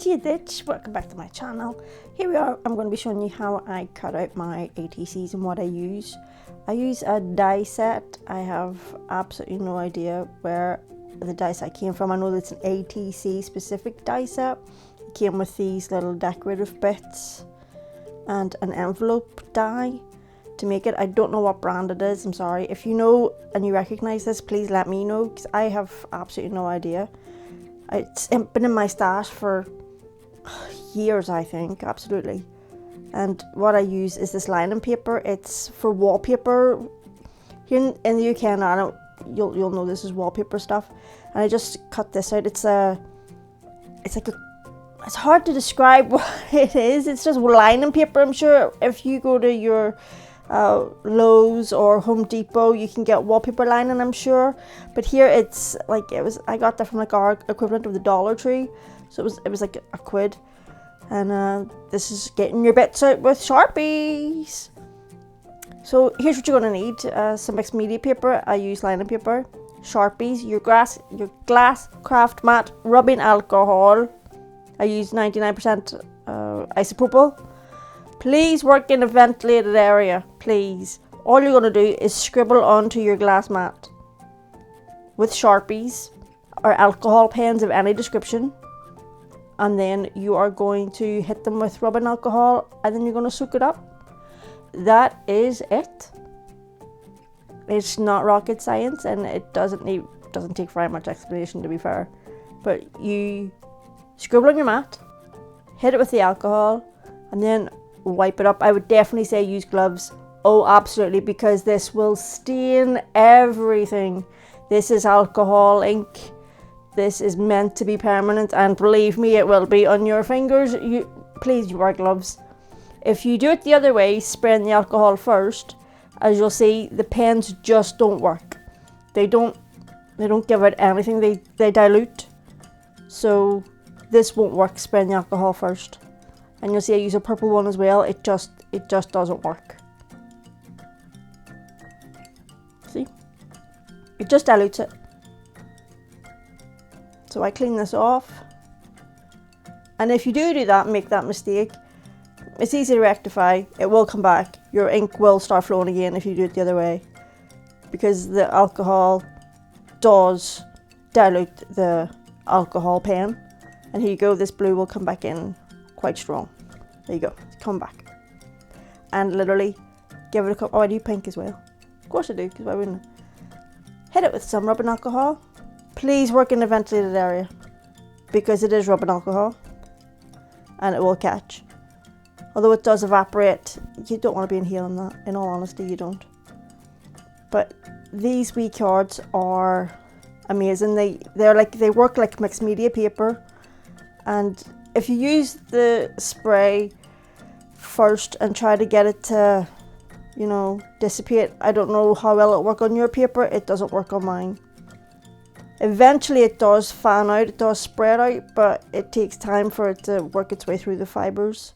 Chia Ditch, welcome back to my channel. Here we are. I'm going to be showing you how I cut out my ATCs and what I use. I use a die set. I have absolutely no idea where the die set came from. I know it's an ATC specific die set. It came with these little decorative bits and an envelope die to make it. I don't know what brand it is, I'm sorry. If you know and you recognize this, please let me know, because I have absolutely no idea. It's been in my stash for years, I think, absolutely. And what I use is this lining paper. It's for wallpaper. Here in the UK and Ireland, you'll know this is wallpaper stuff. And I just cut this out. It's hard to describe what it is. It's just lining paper. I'm sure if you go to your Lowe's or Home Depot, you can get wallpaper lining, I'm sure. But here it's like, I got that from like our equivalent of the Dollar Tree. So it was like a quid. And this is getting your bits out with Sharpies. So here's what you're going to need. Some mixed media paper. I use lining paper, Sharpies, your glass craft mat, rubbing alcohol. I use 99% isopropyl. Please work in a ventilated area, please. All you're going to do is scribble onto your glass mat with Sharpies or alcohol pens of any description. And then you are going to hit them with rubbing alcohol, and then you're going to soak it up. That is it. It's not rocket science, and it doesn't take very much explanation, to be fair. But you scribble on your mat, hit it with the alcohol, and then wipe it up. I would definitely say use gloves. Oh, absolutely, because this will stain everything. This is alcohol ink. This is meant to be permanent, and believe me, it will be on your fingers. Please wear gloves. If you do it the other way, spraying the alcohol first, as you'll see, the pens just don't work. They don't give out anything. They dilute. So this won't work, spraying the alcohol first. And you'll see I use a purple one as well. It just doesn't work. See? It just dilutes it. So I clean this off. And if you do that, make that mistake, it's easy to rectify. It will come back. Your ink will start flowing again if you do it the other way, because the alcohol does dilute the alcohol pen. And here you go, this blue will come back in quite strong. There you go, it's come back. And literally give it a couple. Oh, I do pink as well. Of course I do, because why wouldn't I? Hit it with some rubbing alcohol. Please work in a ventilated area, because it is rubbing alcohol and it will catch. Although it does evaporate, you don't want to be inhaling that. In all honesty, you don't. But these wee cards are amazing. They work like mixed media paper. And if you use the spray first and try to get it to, dissipate, I don't know how well it'll work on your paper. It doesn't work on mine. Eventually it does fan out, it does spread out, but it takes time for it to work its way through the fibers.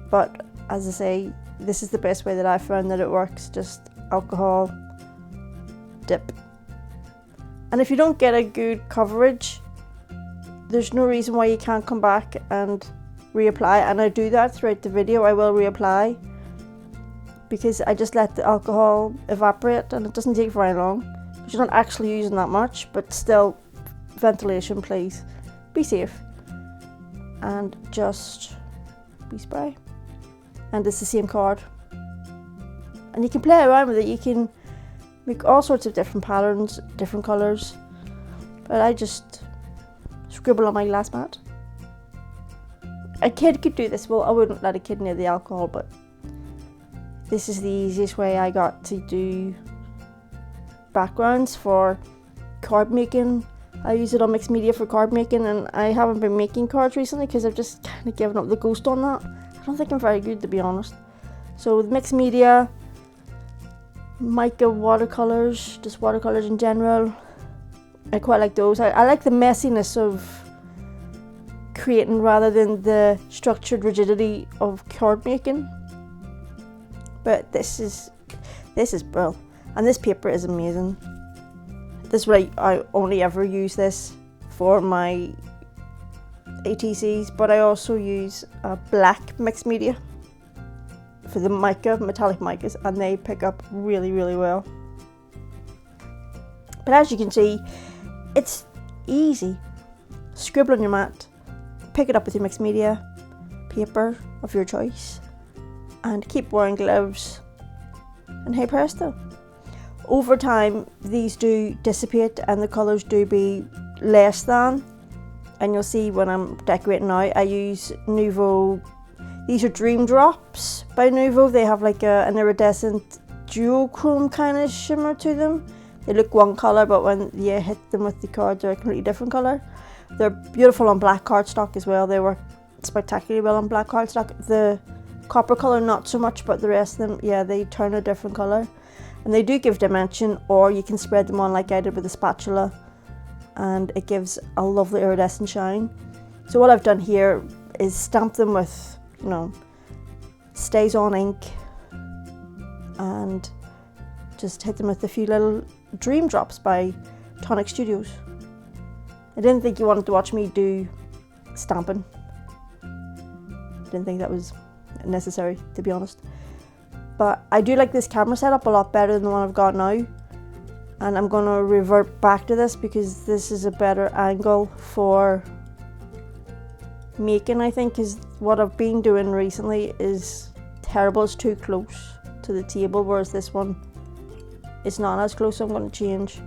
But as I say, this is the best way that I found that it works. Just alcohol, dip. And if you don't get a good coverage, there's no reason why you can't come back and reapply. And I do that throughout the video. I will reapply, because I just let the alcohol evaporate, and it doesn't take very long. You're not actually using that much, but still, ventilation, please. Be safe. And just spray. And it's the same card. And you can play around with it. You can make all sorts of different patterns, different colours. But I just scribble on my glass mat. A kid could do this. Well, I wouldn't let a kid near the alcohol, but this is the easiest way I got to do backgrounds for card making. I use it on mixed media for card making, and I haven't been making cards recently because I've just kind of given up the ghost on that. I don't think I'm very good, to be honest. So with mixed media, mica watercolors, just watercolors in general, I quite like those. I like the messiness of creating rather than the structured rigidity of card making. But this is brilliant. And this paper is amazing. This is what I only ever use this for my ATCs, but I also use black mixed media for the mica, metallic micas, and they pick up really, really well. But as you can see, it's easy. Scribble on your mat, pick it up with your mixed media, paper of your choice, and keep wearing gloves, and hey presto. Over time, these do dissipate and the colours do be less than, and you'll see when I'm decorating now, I use Nouveau. These are Dream Drops by Nouveau. They have like an iridescent duochrome kind of shimmer to them. They look one colour, but when you hit them with the cards, they're a completely different colour. They're beautiful on black cardstock as well. They work spectacularly well on black cardstock. The copper colour not so much, but the rest of them, yeah, they turn a different colour. And they do give dimension, or you can spread them on like I did with a spatula, and it gives a lovely iridescent shine. So what I've done here is stamp them with, you know, stays on ink, and just hit them with a few little Dream Drops by Tonic Studios. I didn't think you wanted to watch me do stamping. I didn't think that was necessary, to be honest. But I do like this camera setup a lot better than the one I've got now. And I'm going to revert back to this because this is a better angle for making, I think, because what I've been doing recently is terrible. It's too close to the table, whereas this one is not as close. So I'm going to change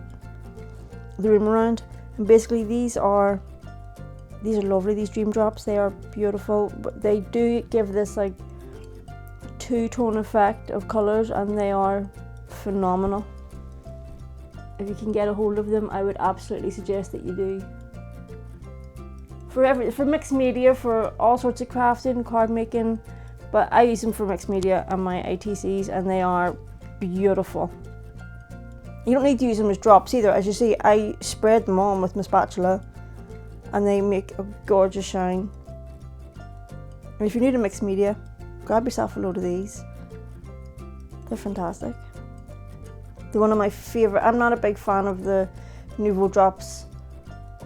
the room around. And basically these are lovely, these Dream Drops. They are beautiful, but they do give this like two-tone effect of colours, and they are phenomenal. If you can get a hold of them, I would absolutely suggest that you do. For mixed media, for all sorts of crafting, card making, but I use them for mixed media and my ATCs, and they are beautiful. You don't need to use them as drops either. As you see, I spread them on with my spatula and they make a gorgeous shine. And if you're new to mixed media, grab yourself a load of these. They're fantastic. They're one of my favourite. I'm not a big fan of the Nouveau drops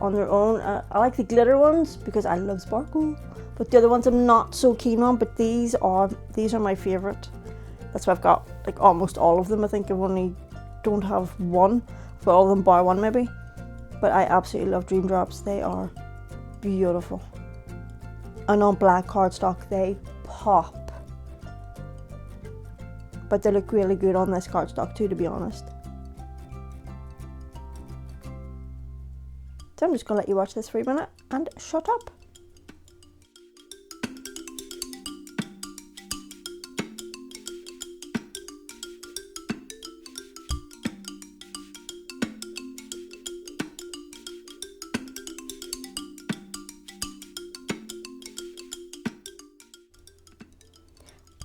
on their own. I like the glitter ones because I love sparkle, but the other ones I'm not so keen on. But these are my favourite. That's why I've got like almost all of them. I think don't have one, for all of them bar one maybe. But I absolutely love Dream Drops. They are beautiful. And on black cardstock they pop. But they look really good on this cardstock too, to be honest. So I'm just going to let you watch this for a minute and shut up.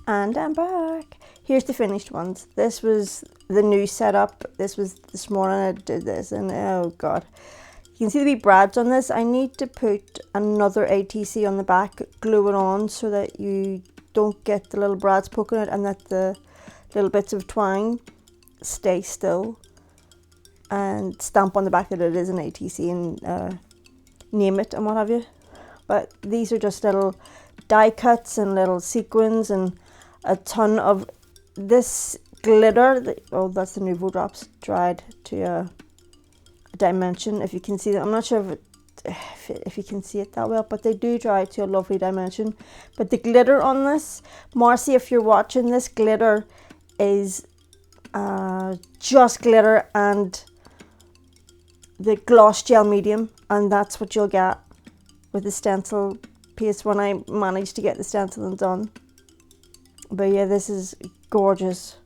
And I'm back. Here's the finished ones. This was the new setup. This was this morning I did this, and oh god. You can see the wee brads on this. I need to put another ATC on the back, glue it on so that you don't get the little brads poking out and that the little bits of twine stay still, and stamp on the back that it is an ATC and name it and what have you. But these are just little die cuts and little sequins and a ton of this glitter. Oh, that's the Nouveau Drops dried to a dimension. If you can see that, I'm not sure if you can see it that well, but they do dry to a lovely dimension. But the glitter on this, Marcy, if you're watching, this glitter is just glitter and the gloss gel medium, and that's what you'll get with the stencil piece when I managed to get the stenciling done. But yeah, this is gorgeous.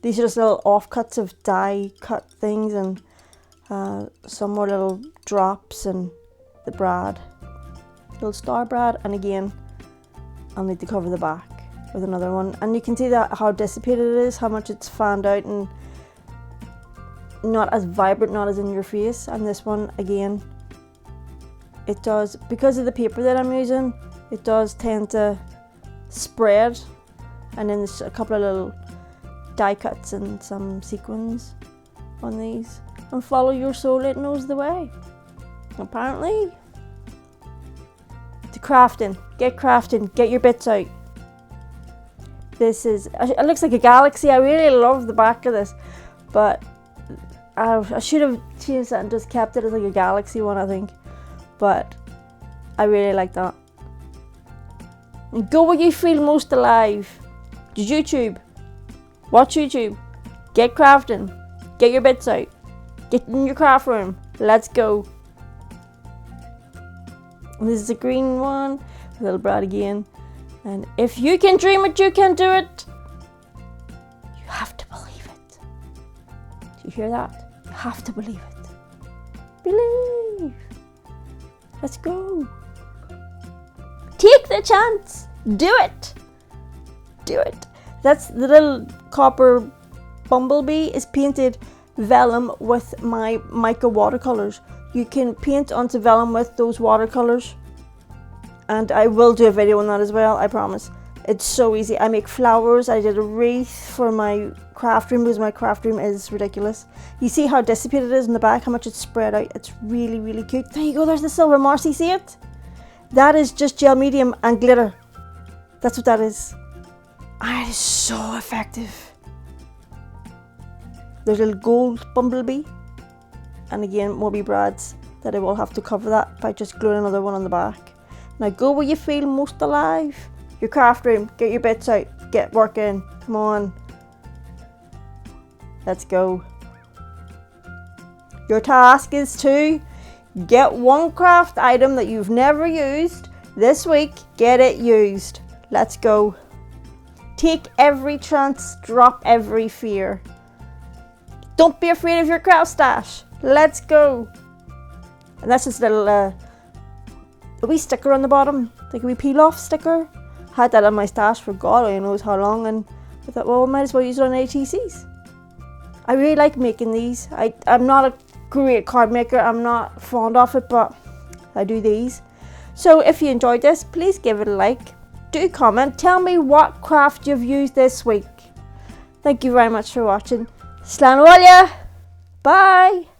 These are just little offcuts of die cut things, and some more little drops, and the brad, little star brad. And again, I'll need to cover the back with another one. And you can see that how dissipated it is, how much it's fanned out and not as vibrant, not as in your face. And this one, again, it does, because of the paper that I'm using, it does tend to spread. And then there's a couple of little die cuts and some sequins on these. And follow your soul, it knows the way. Apparently. to crafting. Get crafting, get your bits out. This is, it looks like a galaxy. I really love the back of this, but I should have changed that and just kept it as like a galaxy one, I think. But I really like that. And go where you feel most alive. YouTube. Watch YouTube. Get crafting. Get your bits out. Get in your craft room. Let's go. And this is a green one. A little Brad again. And if you can dream it, you can do it. You have to believe it. Do you hear that? You have to believe it. Believe. Let's go. Take the chance. Do it. Do it. That's the little copper bumblebee is painted vellum with my mica watercolors. You can paint onto vellum with those watercolors, and I will do a video on that as well, I promise. It's so easy. I make flowers. I did a wreath for my craft room because my craft room is ridiculous. You see how dissipated it is in the back, how much it's spread out. It's really, really cute. There you go, there's the silver Marcy, see it? That is just gel medium and glitter. That's what that is. And it is so effective. There's a little gold bumblebee. And again, Moby Brads, that I will have to cover that by just gluing another one on the back. Now go where you feel most alive. Your craft room, get your bits out, get working, come on. Let's go. Your task is to get one craft item that you've never used this week, get it used. Let's go. Take every chance, drop every fear. Don't be afraid of your craft stash. Let's go. And that's just a little a wee sticker on the bottom, like a wee peel off sticker. Had that on my stash for God only knows how long, and I thought, well, I might as well use it on ATCs. I really like making these. I'm not a great card maker, I'm not fond of it, but I do these. So if you enjoyed this, please give it a like. Do comment, tell me what craft you've used this week. Thank you very much for watching. Slán Bhfuil. Bye!